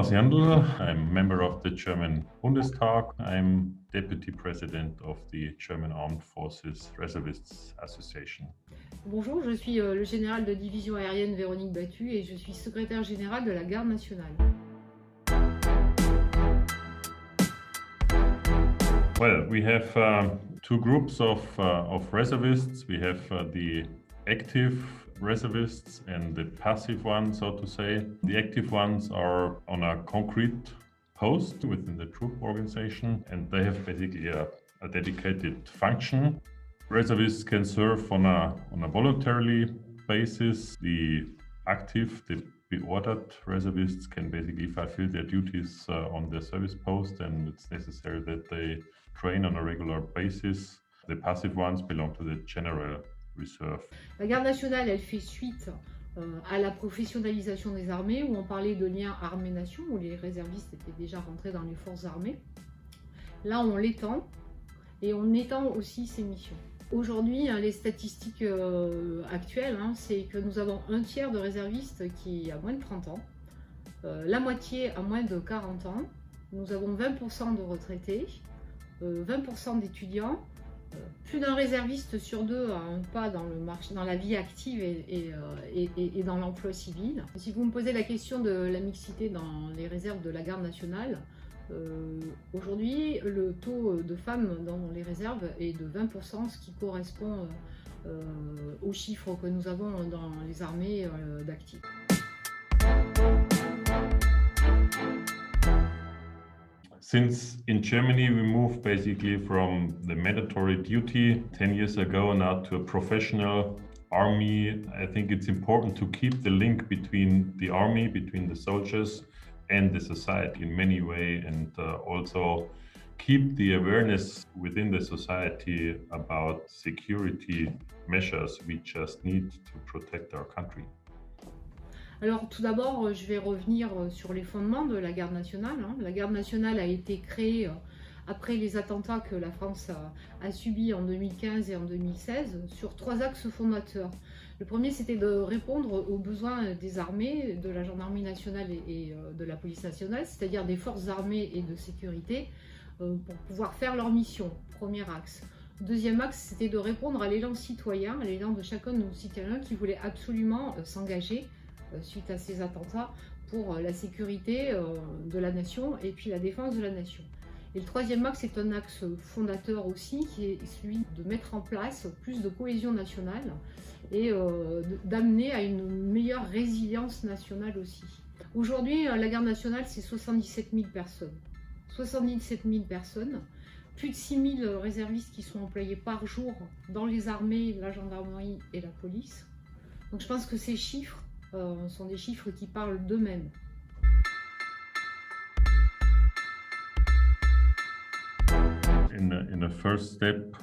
Thomas Erndl. I'm member of the German Bundestag. I'm deputy president of the German Armed Forces Reservists Association. Bonjour, je suis le général de division aérienne Véronique Batut et je suis secrétaire général de la Garde nationale. Well, we have two groups of reservists. We have the active reservists and the passive ones, so to say. The active ones are on a concrete post within the troop organization, and they have basically a dedicated function. Reservists can serve on a voluntarily basis. The active, the ordered reservists can basically fulfill their duties on their service post, and it's necessary that they train on a regular basis. The passive ones belong to the general reserve. La Garde nationale, elle fait suite à la professionnalisation des armées, où on parlait de liens armées-nation, où les réservistes étaient déjà rentrés dans les forces armées. Là, on l'étend et on étend aussi ses missions. Aujourd'hui, les statistiques actuelles, c'est que nous avons un tiers de réservistes qui a moins de 30 ans, la moitié a moins de 40 ans, nous avons 20% de retraités, 20% d'étudiants, plus d'un réserviste sur deux a un pas dans la vie active et dans l'emploi civil. Si vous me posez la question de la mixité dans les réserves de la Garde nationale, aujourd'hui, le taux de femmes dans les réserves est de 20%, ce qui correspond aux chiffres que nous avons dans les armées d'actifs. Since in Germany we moved basically from the mandatory duty 10 years ago now to a professional army, I think it's important to keep the link between the army, between the soldiers and the society in many ways, and also keep the awareness within the society about security measures we just need to protect our country. Alors tout d'abord, je vais revenir sur les fondements de la Garde nationale. La Garde nationale a été créée après les attentats que la France a subis en 2015 et en 2016 sur trois axes fondateurs. Le premier, c'était de répondre aux besoins des armées, de la gendarmerie nationale et de la police nationale, c'est-à-dire des forces armées et de sécurité, pour pouvoir faire leur mission, premier axe. Deuxième axe, c'était de répondre à l'élan citoyen, à l'élan de chacun de nos citoyens qui voulait absolument s'engager suite à ces attentats pour la sécurité de la nation et puis la défense de la nation. Et le troisième axe est un axe fondateur aussi, qui est celui de mettre en place plus de cohésion nationale et d'amener à une meilleure résilience nationale aussi. Aujourd'hui, la Garde nationale, c'est 77 000 personnes. 77 000 personnes, plus de 6 000 réservistes qui sont employés par jour dans les armées, la gendarmerie et la police. Donc je pense que ces chiffres sont des chiffres qui parlent d'eux-mêmes. In a first step,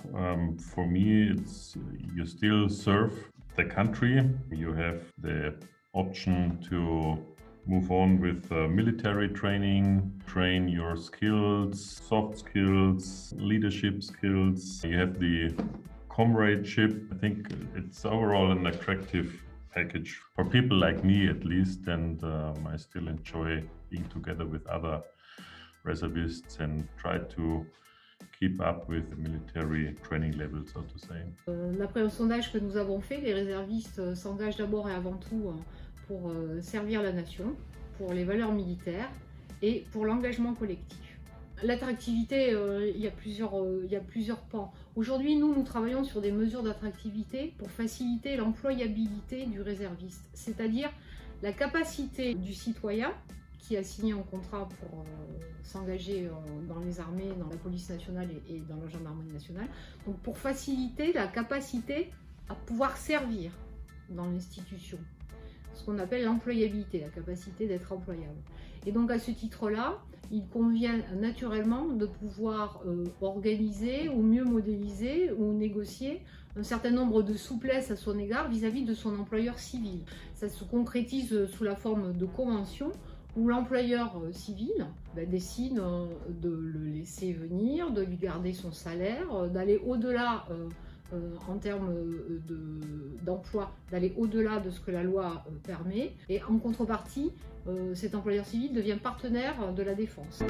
for me, it's you still serve the country. You have the option to move on with military training, train your skills, soft skills, leadership skills. You have the comradeship. I think it's overall an attractive package for people like me, at least, and I still enjoy being together with other reservists and try to keep up with the military training level, so to say. D'après un sondage que nous avons fait, les réservistes s'engagent d'abord et avant tout pour servir la nation, pour les valeurs militaires et pour l'engagement collectif. L'attractivité, il y a plusieurs pans. Aujourd'hui, nous travaillons sur des mesures d'attractivité pour faciliter l'employabilité du réserviste, c'est-à-dire la capacité du citoyen qui a signé un contrat pour s'engager dans les armées, dans la police nationale et dans la gendarmerie nationale, donc pour faciliter la capacité à pouvoir servir dans l'institution, ce qu'on appelle l'employabilité, la capacité d'être employable. Et donc à ce titre-là, il convient naturellement de pouvoir organiser ou mieux modéliser ou négocier un certain nombre de souplesses à son égard vis-à-vis de son employeur civil. Ça se concrétise sous la forme de conventions où l'employeur civil décide de le laisser venir, de lui garder son salaire, d'aller au-delà en termes d'emploi, d'aller au-delà de ce que la loi permet. Et en contrepartie, cet employeur civil devient partenaire de la défense.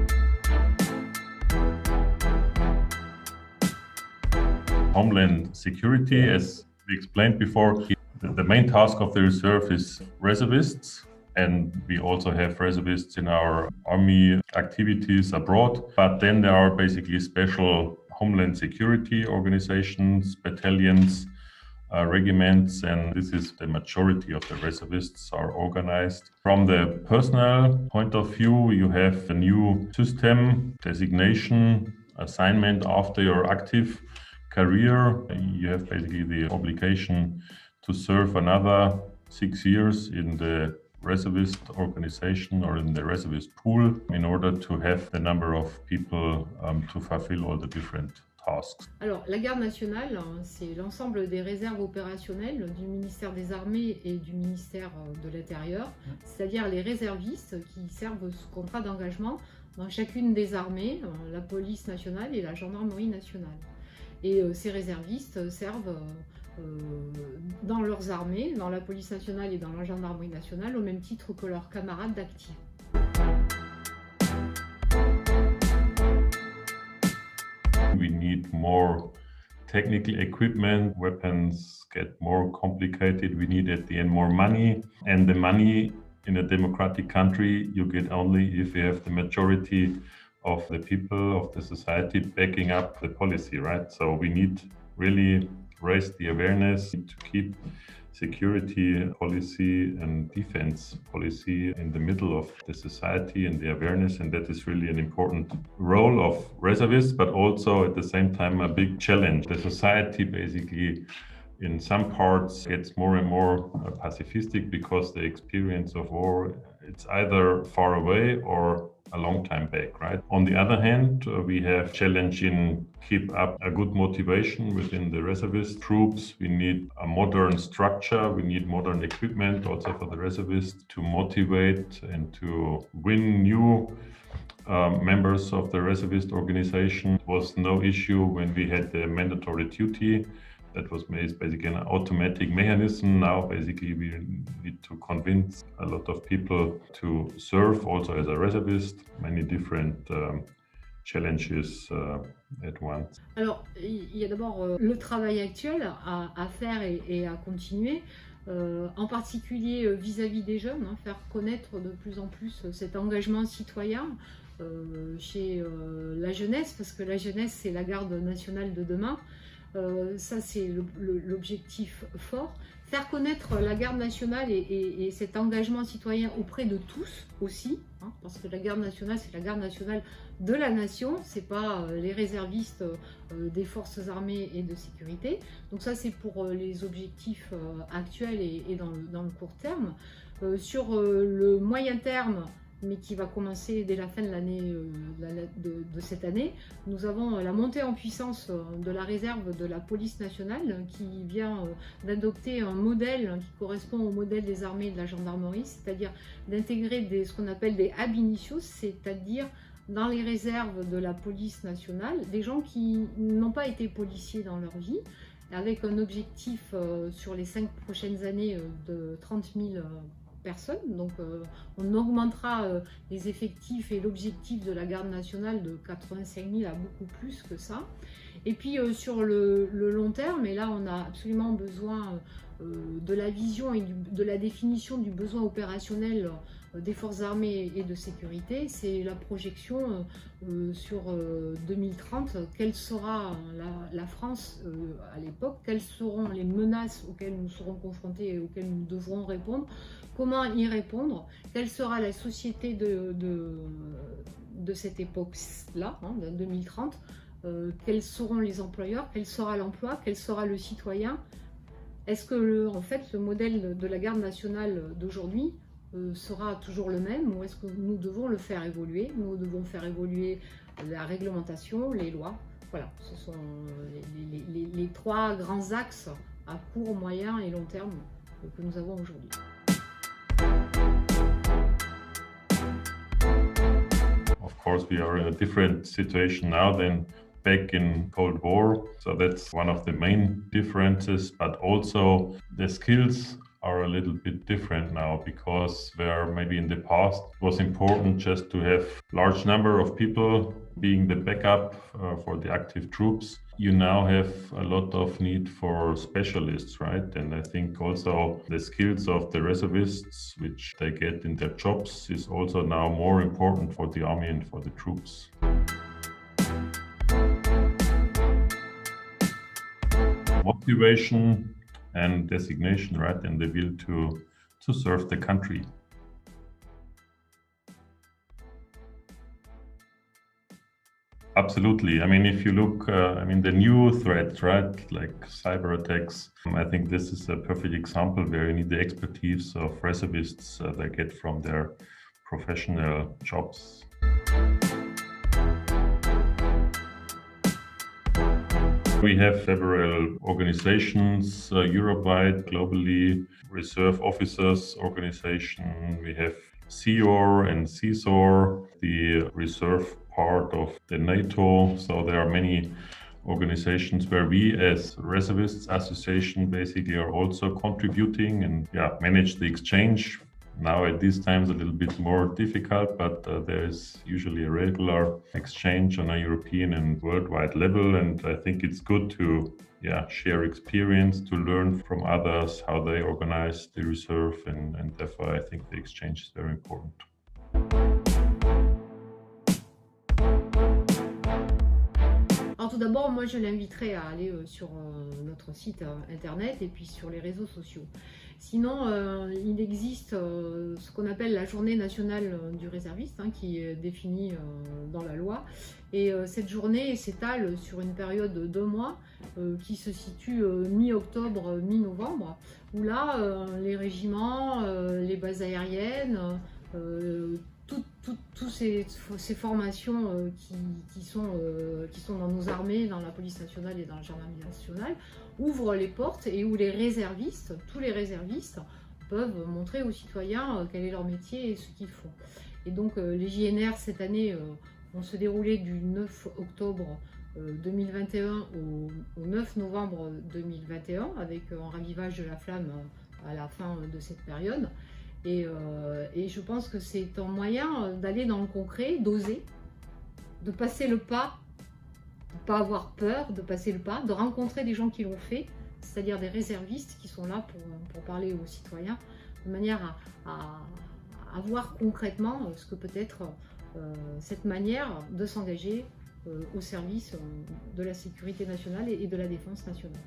Homeland security, as we explained before, the main task of the reserve is reservists. And we also have reservists in our army activities abroad. But then there are basically special homeland security organizations, battalions, regiments, and this is the majority of the reservists are organized. From the personnel point of view, you have a new system, designation, assignment after your active career. You have basically the obligation to serve another 6 years in the reservist organization or in the reservist pool in order to have the number of people to fulfill all the different tasks. Alors, la Garde nationale, c'est l'ensemble des réserves opérationnelles du ministère des Armées et du ministère de l'Intérieur, c'est-à-dire les réservistes qui servent sous contrat d'engagement dans chacune des armées, la police nationale et la gendarmerie nationale. Et ces réservistes servent dans leurs armées, dans la police nationale et dans la gendarmerie nationale, au même titre que leurs camarades d'actifs. We need more technical equipment, weapons get more complicated, we need at the end more money, and the money in a democratic country you get only if you have the majority of the people, of the society backing up the policy, right? So we need really raise the awareness to keep security policy and defense policy in the middle of the society and the awareness, and that is really an important role of reservists, but also at the same time a big challenge. The society basically in some parts gets more and more pacifistic because the experience of war, it's either far away or a long time back, right? On the other hand, we have challenge in keep up a good motivation within the reservist troops. We need a modern structure, we need modern equipment also for the reservists to motivate and to win new members of the reservist organization. It was no issue when we had the mandatory duty. That was basically an automatic mechanism. Now, basically, we need to convince a lot of people to serve also as a reservist, many different challenges at once. Alors, il y a d'abord le travail actuel à faire et à continuer, en particulier vis-à-vis des jeunes, faire connaître de plus en plus cet engagement citoyen chez la jeunesse, parce que la jeunesse, c'est la garde nationale de demain. Ça, c'est l'objectif fort. Faire connaître la garde nationale et cet engagement citoyen auprès de tous aussi, parce que la garde nationale, c'est la garde nationale de la nation, c'est pas les réservistes des forces armées et de sécurité. Donc ça, c'est pour les objectifs actuels et dans le court terme. Sur le moyen terme, mais qui va commencer dès la fin de l'année de cette année. Nous avons la montée en puissance de la réserve de la police nationale qui vient d'adopter un modèle qui correspond au modèle des armées et de la gendarmerie, c'est-à-dire d'intégrer ce qu'on appelle des ab initio, c'est-à-dire dans les réserves de la police nationale, des gens qui n'ont pas été policiers dans leur vie, avec un objectif sur les 5 prochaines années de 30 000 personnes. Donc on augmentera les effectifs et l'objectif de la garde nationale de 85 000 à beaucoup plus que ça. Et puis sur le long terme, et là on a absolument besoin de la vision et de la définition du besoin opérationnel des forces armées et de sécurité, c'est la projection sur 2030, quelle sera la France à l'époque, quelles seront les menaces auxquelles nous serons confrontés et auxquelles nous devrons répondre, comment y répondre, quelle sera la société de cette époque-là, de 2030, quels seront les employeurs, quel sera l'emploi, quel sera le citoyen. Est-ce que en fait, le modèle de la garde nationale d'aujourd'hui sera toujours le même, ou est-ce que nous devons le faire évoluer? Nous devons faire évoluer la réglementation, les lois. Voilà, ce sont les 3 grands axes à court, moyen et long terme que nous avons aujourd'hui. Of course, we are in a different situation now than back in Cold War. So that's one of the main differences, but also the skills are a little bit different now, because where maybe in the past it was important just to have large number of people being the backup for the active troops, you now have a lot of need for specialists, right? And I think also the skills of the reservists, which they get in their jobs, is also now more important for the army and for the troops. Motivation and designation, right? And the will to serve the country. Absolutely. I mean, if you look, the new threats, right, like cyber attacks, I think this is a perfect example where you need the expertise of reservists they get from their professional jobs. We have several organizations, Europe-wide, globally, Reserve Officers Organization. We have COR and CSOR, the reserve part of the NATO. So there are many organizations where we as Reservists Association basically are also contributing and manage the exchange. Now at these times a little bit more difficult, but there is usually a regular exchange on a European and worldwide level, and I think it's good to share experience, to learn from others how they organize the reserve, and therefore I think the exchange is very important. Alors tout d'abord, moi je l'inviterai à aller sur notre site internet et puis sur les réseaux sociaux. Sinon, il existe ce qu'on appelle la journée nationale du réserviste, qui est définie dans la loi. Et cette journée s'étale sur une période de 2 mois qui se situe mi-octobre, mi-novembre, où là, les régiments, les bases aériennes, toutes ces formations qui sont dans nos armées, dans la police nationale et dans la gendarmerie nationale, ouvrent les portes et où les réservistes, tous les réservistes, peuvent montrer aux citoyens quel est leur métier et ce qu'ils font. Et donc les JNR cette année vont se dérouler du 9 octobre 2021 au 9 novembre 2021 avec un ravivage de la flamme à la fin de cette période. Et je pense que c'est un moyen d'aller dans le concret, d'oser, de passer le pas, de ne pas avoir peur, de passer le pas, de rencontrer des gens qui l'ont fait, c'est-à-dire des réservistes qui sont là pour parler aux citoyens, de manière à voir concrètement ce que peut être cette manière de s'engager au service de la sécurité nationale et de la défense nationale.